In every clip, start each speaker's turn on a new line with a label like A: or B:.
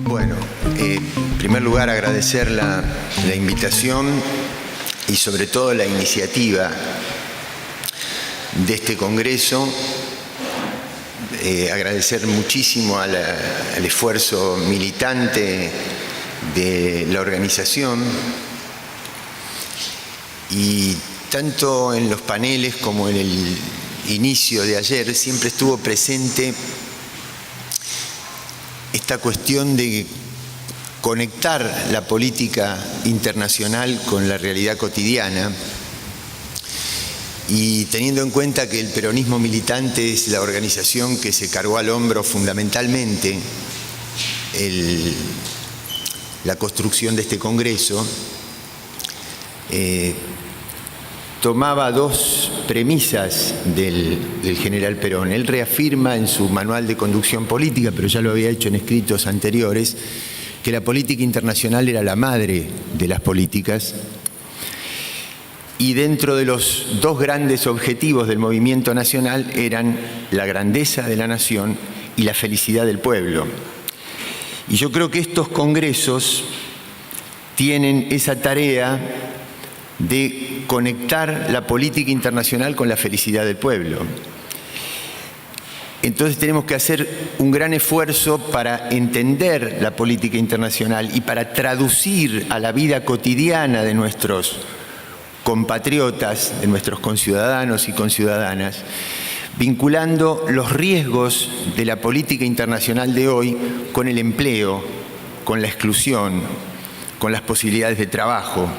A: Bueno, en primer lugar agradecer la invitación y sobre todo la iniciativa de este congreso. Agradecer muchísimo al esfuerzo militante de la organización, y tanto en los paneles como en el inicio de ayer siempre estuvo presente esta cuestión de conectar la política internacional con la realidad cotidiana, y teniendo en cuenta que el peronismo militante es la organización que se cargó al hombro fundamentalmente la construcción de este congreso, tomaba dos premisas del general Perón. Él reafirma en su manual de conducción política, pero ya lo había hecho en escritos anteriores, que la política internacional era la madre de las políticas, y dentro de los dos grandes objetivos del movimiento nacional eran la grandeza de la nación y la felicidad del pueblo. Y yo creo que estos congresos tienen esa tarea de conectar la política internacional con la felicidad del pueblo. Entonces tenemos que hacer un gran esfuerzo para entender la política internacional y para traducir a la vida cotidiana de nuestros compatriotas, de nuestros conciudadanos y conciudadanas, vinculando los riesgos de la política internacional de hoy con el empleo, con la exclusión, con las posibilidades de trabajo.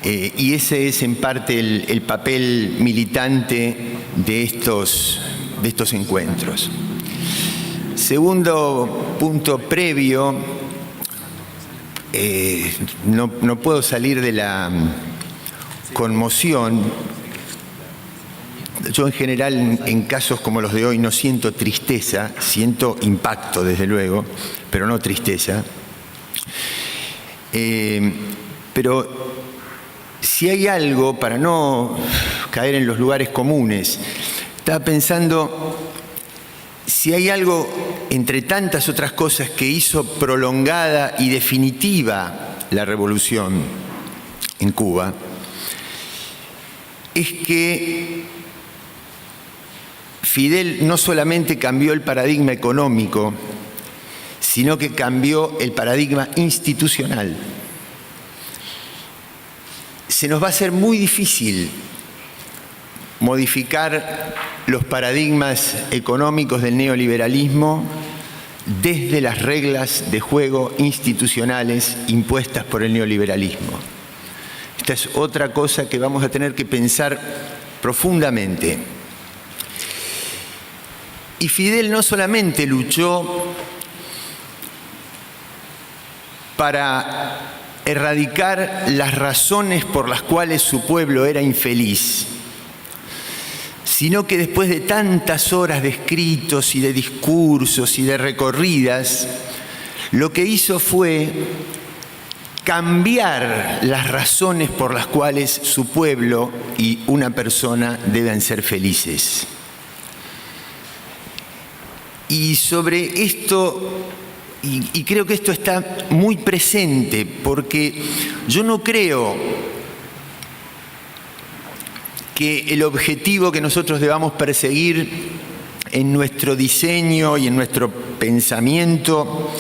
A: Y ese es en parte el papel militante de estos encuentros. Segundo punto previo, no puedo salir de la conmoción. Yo en general en casos como los de hoy no siento tristeza, siento impacto desde luego, pero no tristeza. Pero si hay algo, para no caer en los lugares comunes, estaba pensando si hay algo entre tantas otras cosas que hizo prolongada y definitiva la revolución en Cuba, es que Fidel no solamente cambió el paradigma económico, sino que cambió el paradigma institucional. Se nos va a hacer muy difícil modificar los paradigmas económicos del neoliberalismo desde las reglas de juego institucionales impuestas por el neoliberalismo. Esta es otra cosa que vamos a tener que pensar profundamente. Y Fidel no solamente luchó para erradicar las razones por las cuales su pueblo era infeliz, sino que después de tantas horas de escritos y de discursos y de recorridas, lo que hizo fue cambiar las razones por las cuales su pueblo y una persona deben ser felices. Y sobre esto, y creo que esto está muy presente, porque yo no creo que el objetivo que nosotros debamos perseguir en nuestro diseño y en nuestro pensamiento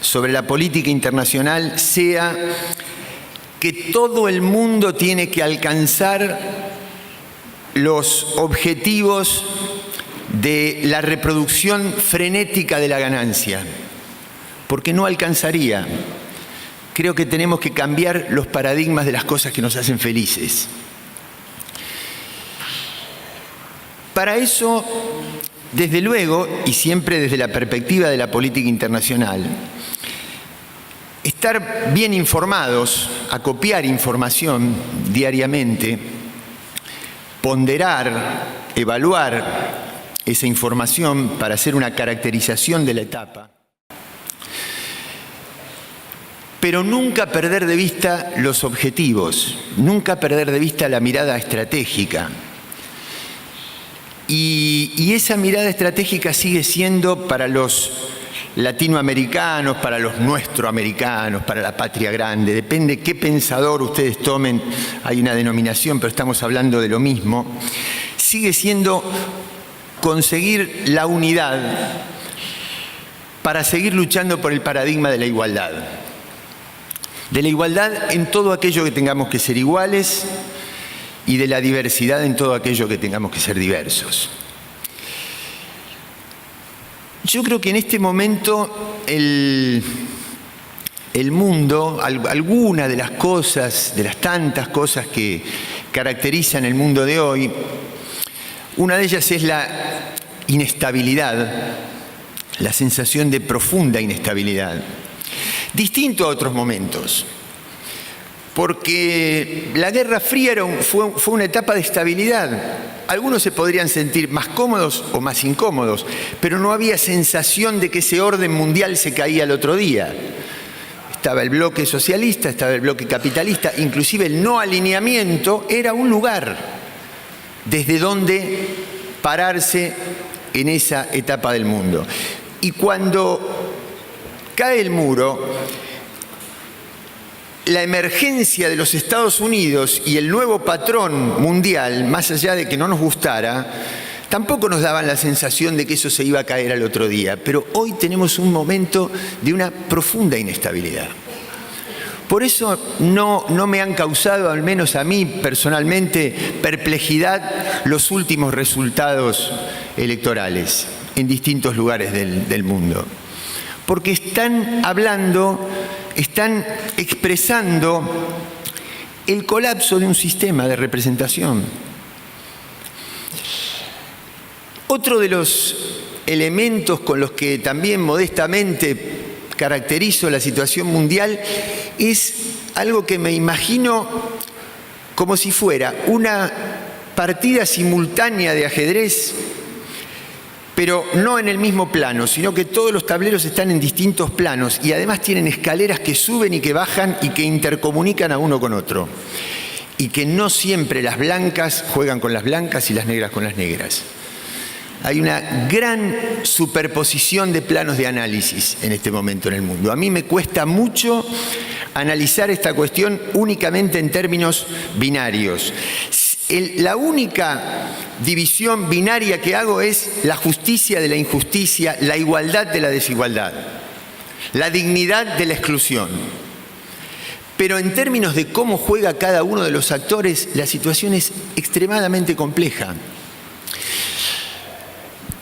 A: sobre la política internacional sea que todo el mundo tiene que alcanzar los objetivos de la reproducción frenética de la ganancia, porque no alcanzaría. Creo que tenemos que cambiar los paradigmas de las cosas que nos hacen felices. Para eso, desde luego, y siempre desde la perspectiva de la política internacional, estar bien informados, acopiar información diariamente, ponderar, evaluar esa información para hacer una caracterización de la etapa, pero nunca perder de vista los objetivos, nunca perder de vista la mirada estratégica. Y esa mirada estratégica sigue siendo para los latinoamericanos, para los nuestroamericanos, para la patria grande. Depende qué pensador ustedes tomen, hay una denominación, pero estamos hablando de lo mismo. Sigue siendo conseguir la unidad para seguir luchando por el paradigma de la igualdad. De la igualdad en todo aquello que tengamos que ser iguales y de la diversidad en todo aquello que tengamos que ser diversos. Yo creo que en este momento el mundo, alguna de las cosas, de las tantas cosas que caracterizan el mundo de hoy, una de ellas es la inestabilidad, la sensación de profunda inestabilidad. Distinto a otros momentos, porque la Guerra Fría fue una etapa de estabilidad. Algunos se podrían sentir más cómodos o más incómodos, pero no había sensación de que ese orden mundial se caía el otro día. Estaba el bloque socialista, estaba el bloque capitalista, inclusive el no alineamiento era un lugar desde donde pararse en esa etapa del mundo. Y cuando cae el muro, la emergencia de los Estados Unidos y el nuevo patrón mundial, más allá de que no nos gustara, tampoco nos daban la sensación de que eso se iba a caer al otro día. Pero hoy tenemos un momento de una profunda inestabilidad. Por eso no me han causado, al menos a mí personalmente, perplejidad los últimos resultados electorales en distintos lugares del mundo. Porque están hablando, están expresando el colapso de un sistema de representación. Otro de los elementos con los que también modestamente caracterizo la situación mundial es algo que me imagino como si fuera una partida simultánea de ajedrez, pero no en el mismo plano, sino que todos los tableros están en distintos planos y además tienen escaleras que suben y que bajan y que intercomunican a uno con otro. Y que no siempre las blancas juegan con las blancas y las negras con las negras. Hay una gran superposición de planos de análisis en este momento en el mundo. A mí me cuesta mucho analizar esta cuestión únicamente en términos binarios. La única división binaria que hago es la justicia de la injusticia, la igualdad de la desigualdad, la dignidad de la exclusión. Pero en términos de cómo juega cada uno de los actores, la situación es extremadamente compleja.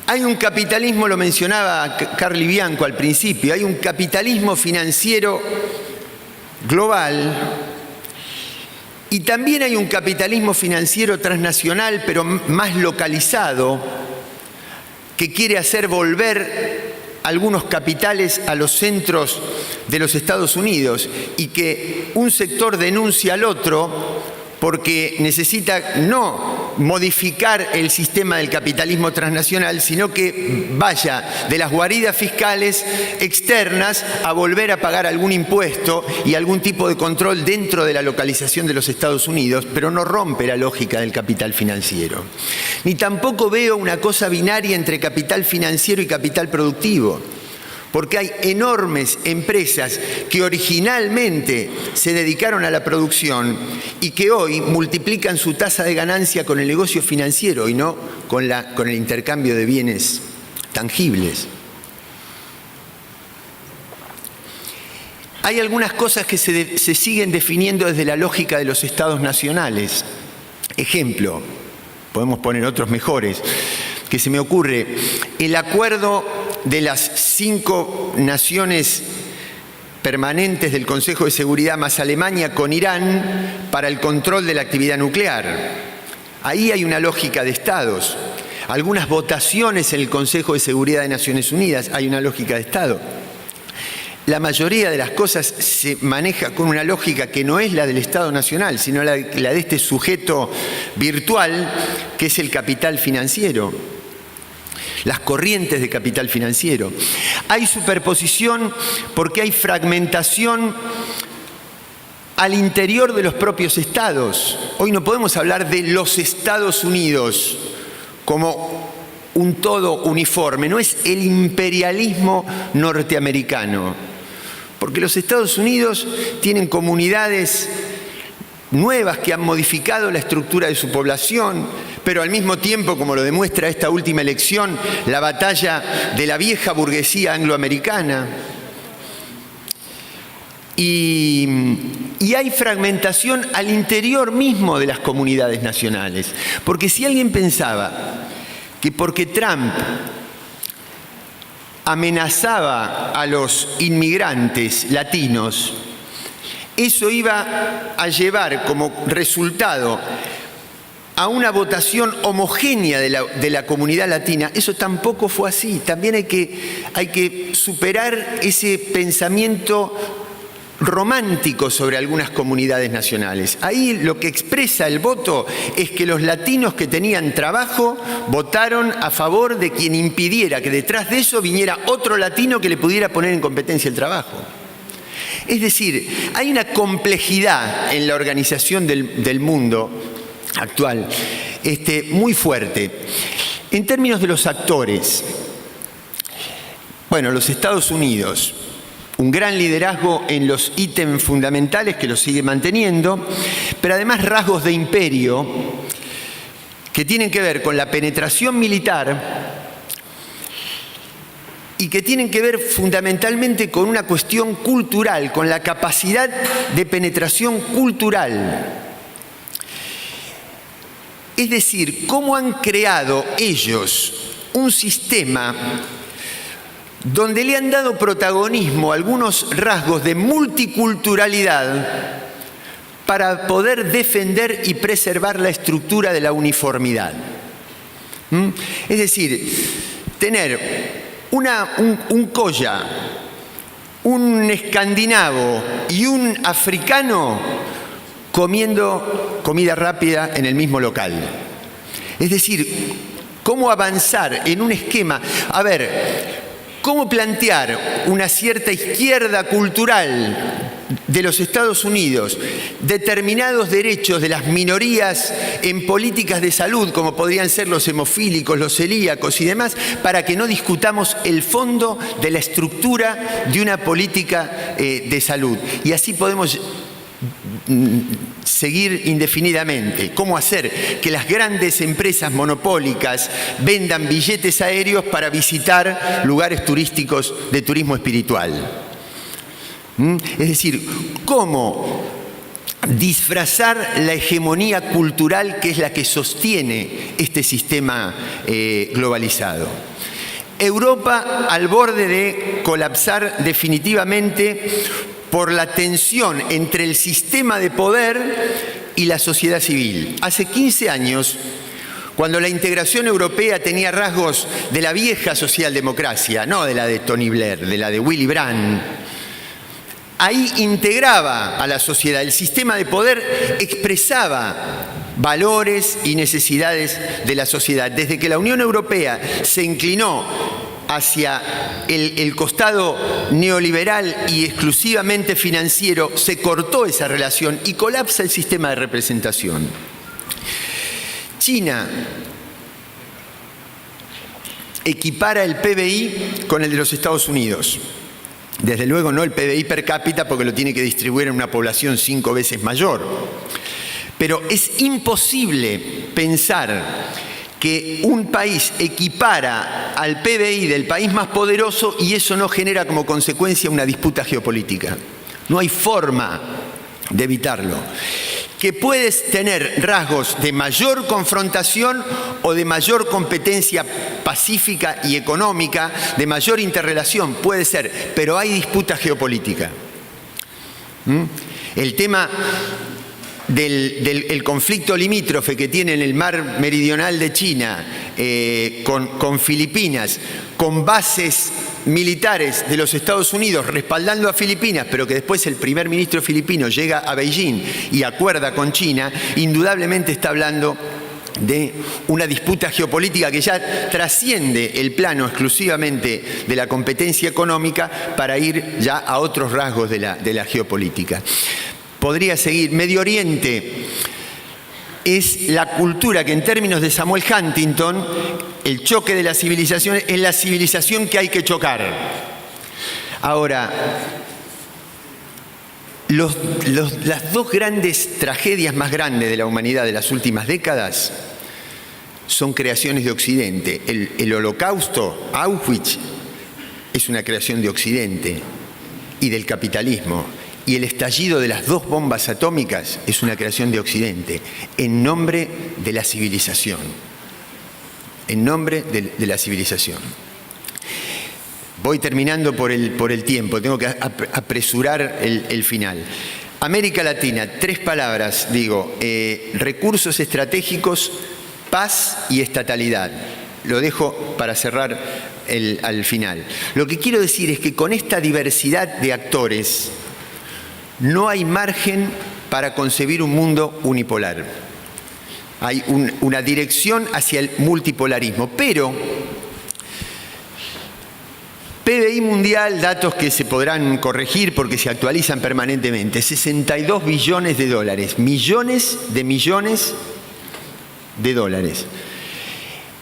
A: Hay un capitalismo, lo mencionaba Carly Bianco al principio, hay un capitalismo financiero global y también hay un capitalismo financiero transnacional, pero más localizado, que quiere hacer volver algunos capitales a los centros de los Estados Unidos y que un sector denuncia al otro porque necesita no modificar el sistema del capitalismo transnacional, sino que vaya de las guaridas fiscales externas a volver a pagar algún impuesto y algún tipo de control dentro de la localización de los Estados Unidos, pero no rompe la lógica del capital financiero. Ni tampoco veo una cosa binaria entre capital financiero y capital productivo, porque hay enormes empresas que originalmente se dedicaron a la producción y que hoy multiplican su tasa de ganancia con el negocio financiero y no con el intercambio de bienes tangibles. Hay algunas cosas que se siguen definiendo desde la lógica de los estados nacionales. Ejemplo, podemos poner otros mejores, que se me ocurre, el acuerdo de las 5 naciones permanentes del Consejo de Seguridad más Alemania con Irán para el control de la actividad nuclear. Ahí hay una lógica de estados. Algunas votaciones en el Consejo de Seguridad de Naciones Unidas, hay una lógica de estado. La mayoría de las cosas se maneja con una lógica que no es la del Estado Nacional, sino la de este sujeto virtual que es el capital financiero. Las corrientes de capital financiero. Hay superposición porque hay fragmentación al interior de los propios estados. Hoy no podemos hablar de los Estados Unidos como un todo uniforme, no es el imperialismo norteamericano, porque los Estados Unidos tienen comunidades nuevas que han modificado la estructura de su población, pero al mismo tiempo, como lo demuestra esta última elección, la batalla de la vieja burguesía angloamericana. Y hay fragmentación al interior mismo de las comunidades nacionales. Porque si alguien pensaba que porque Trump amenazaba a los inmigrantes latinos, eso iba a llevar como resultado a una votación homogénea de la comunidad latina, eso tampoco fue así. También hay que superar ese pensamiento romántico sobre algunas comunidades nacionales. Ahí lo que expresa el voto es que los latinos que tenían trabajo votaron a favor de quien impidiera que detrás de eso viniera otro latino que le pudiera poner en competencia el trabajo. Es decir, hay una complejidad en la organización del mundo actual muy fuerte. En términos de los actores, bueno, los Estados Unidos, un gran liderazgo en los ítems fundamentales que lo sigue manteniendo, pero además rasgos de imperio que tienen que ver con la penetración militar y que tienen que ver fundamentalmente con una cuestión cultural, con la capacidad de penetración cultural. Es decir, cómo han creado ellos un sistema donde le han dado protagonismo a algunos rasgos de multiculturalidad para poder defender y preservar la estructura de la uniformidad. Es decir, tener un colla, un escandinavo y un africano comiendo comida rápida en el mismo local. Es decir, cómo avanzar en un esquema. A ver, ¿cómo plantear una cierta izquierda cultural de los Estados Unidos, determinados derechos de las minorías en políticas de salud, como podrían ser los hemofílicos, los celíacos y demás, para que no discutamos el fondo de la estructura de una política de salud? Y así podemos seguir indefinidamente. ¿Cómo hacer que las grandes empresas monopólicas vendan billetes aéreos para visitar lugares turísticos de turismo espiritual? Es decir, ¿cómo disfrazar la hegemonía cultural que es la que sostiene este sistema globalizado? Europa al borde de colapsar definitivamente por la tensión entre el sistema de poder y la sociedad civil. Hace 15 años, cuando la integración europea tenía rasgos de la vieja socialdemocracia, no de la de Tony Blair, de la de Willy Brandt, ahí integraba a la sociedad. El sistema de poder expresaba valores y necesidades de la sociedad. Desde que la Unión Europea se inclinó hacia el costado neoliberal y exclusivamente financiero, se cortó esa relación y colapsa el sistema de representación. China equipara el PBI con el de los Estados Unidos. Desde luego no el PBI per cápita, porque lo tiene que distribuir en una población 5 veces mayor. Pero es imposible pensar que un país equipara al PBI del país más poderoso y eso no genera como consecuencia una disputa geopolítica. No hay forma de evitarlo. Que puedes tener rasgos de mayor confrontación o de mayor competencia pacífica y económica, de mayor interrelación, puede ser, pero hay disputa geopolítica. El tema del conflicto limítrofe que tiene en el mar meridional de China con Filipinas, con bases militares de los Estados Unidos respaldando a Filipinas, pero que después el primer ministro filipino llega a Beijing y acuerda con China, indudablemente está hablando de una disputa geopolítica que ya trasciende el plano exclusivamente de la competencia económica para ir ya a otros rasgos de la geopolítica. Podría seguir. Medio Oriente. es la cultura que, en términos de Samuel Huntington, el choque de las civilizaciones es la civilización que hay que chocar. Ahora, las dos grandes tragedias más grandes de la humanidad de las últimas décadas son creaciones de Occidente. El Holocausto, Auschwitz, es una creación de Occidente y del capitalismo. Y el estallido de las dos bombas atómicas es una creación de Occidente, en nombre de la civilización. En nombre de la civilización. Voy terminando por el tiempo, tengo que apresurar el final. América Latina, 3 palabras, digo, recursos estratégicos, paz y estatalidad. Lo dejo para cerrar al final. Lo que quiero decir es que con esta diversidad de actores no hay margen para concebir un mundo unipolar. Hay una dirección hacia el multipolarismo, pero PBI mundial, datos que se podrán corregir porque se actualizan permanentemente, 62 billones de dólares, millones de dólares.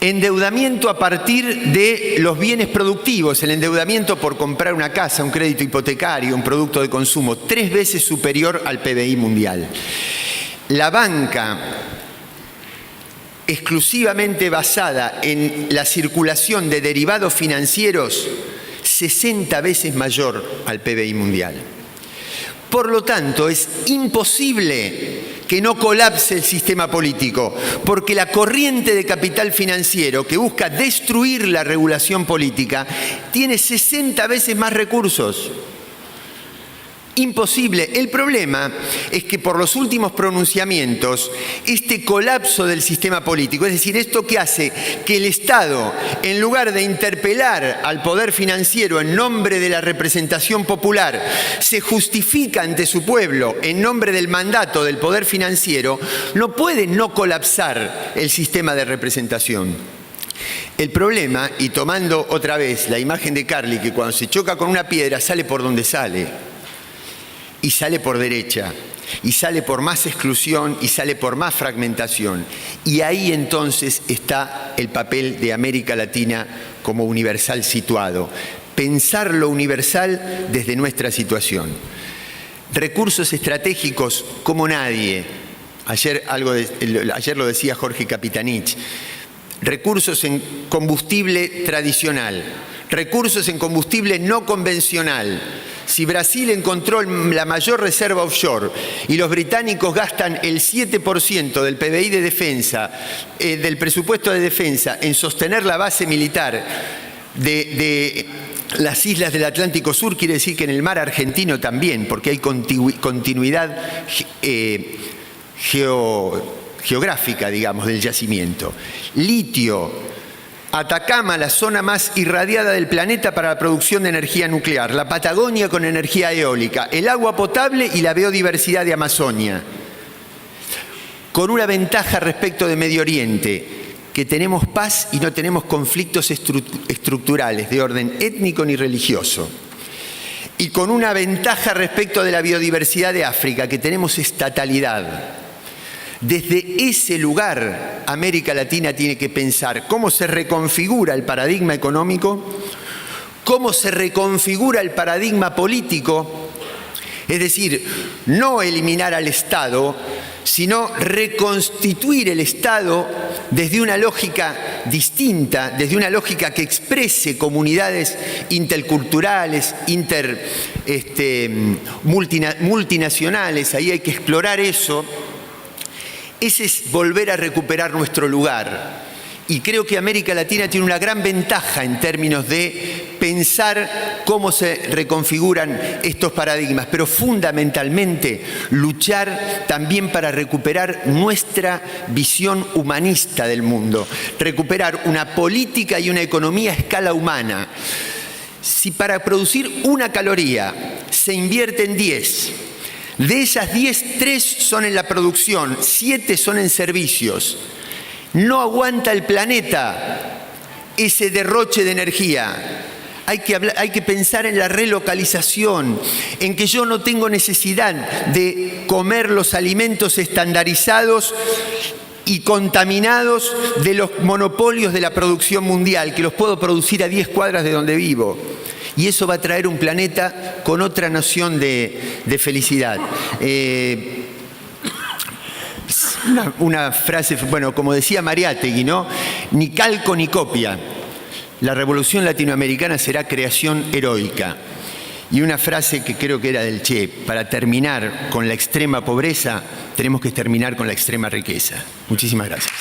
A: Endeudamiento a partir de los bienes productivos, el endeudamiento por comprar una casa, un crédito hipotecario, un producto de consumo, 3 veces superior al PBI mundial. La banca, exclusivamente basada en la circulación de derivados financieros, 60 veces mayor al PBI mundial. Por lo tanto, es imposible que no colapse el sistema político, porque la corriente de capital financiero que busca destruir la regulación política tiene 60 veces más recursos. Imposible. El problema es que por los últimos pronunciamientos, este colapso del sistema político, es decir, esto que hace que el Estado, en lugar de interpelar al poder financiero en nombre de la representación popular, se justifica ante su pueblo en nombre del mandato del poder financiero, no puede no colapsar el sistema de representación. El problema, y tomando otra vez la imagen de Carly, que cuando se choca con una piedra sale por donde sale, y sale por derecha, y sale por más exclusión, y sale por más fragmentación. Y ahí entonces está el papel de América Latina como universal situado. Pensar lo universal desde nuestra situación. Recursos estratégicos como nadie. Ayer lo decía Jorge Capitanich. Recursos en combustible tradicional. Recursos en combustible no convencional. Si Brasil encontró la mayor reserva offshore y los británicos gastan el 7% del PBI de defensa, del presupuesto de defensa, en sostener la base militar de las islas del Atlántico Sur, quiere decir que en el mar argentino también, porque hay continuidad geográfica, digamos, del yacimiento. Litio. Atacama, la zona más irradiada del planeta para la producción de energía nuclear. La Patagonia con energía eólica. El agua potable y la biodiversidad de Amazonia. Con una ventaja respecto de Medio Oriente, que tenemos paz y no tenemos conflictos estructurales de orden étnico ni religioso. Y con una ventaja respecto de la biodiversidad de África, que tenemos estatalidad. Desde ese lugar, América Latina tiene que pensar cómo se reconfigura el paradigma económico, cómo se reconfigura el paradigma político, es decir, no eliminar al Estado, sino reconstituir el Estado desde una lógica distinta, desde una lógica que exprese comunidades interculturales, multinacionales. Ahí hay que explorar eso. Ese es volver a recuperar nuestro lugar. Y creo que América Latina tiene una gran ventaja en términos de pensar cómo se reconfiguran estos paradigmas, pero fundamentalmente luchar también para recuperar nuestra visión humanista del mundo, recuperar una política y una economía a escala humana. Si para producir 1 caloría se invierten 10, de esas 10, 3 son en la producción, 7 son en servicios. No aguanta el planeta ese derroche de energía. hay que pensar en la relocalización, en que yo no tengo necesidad de comer los alimentos estandarizados y contaminados de los monopolios de la producción mundial, que los puedo producir a 10 cuadras de donde vivo. Y eso va a traer un planeta con otra noción de felicidad. Una frase, bueno, como decía Mariátegui, ¿no? Ni calco ni copia. La revolución latinoamericana será creación heroica. Y una frase que creo que era del Che: para terminar con la extrema pobreza, tenemos que terminar con la extrema riqueza. Muchísimas gracias.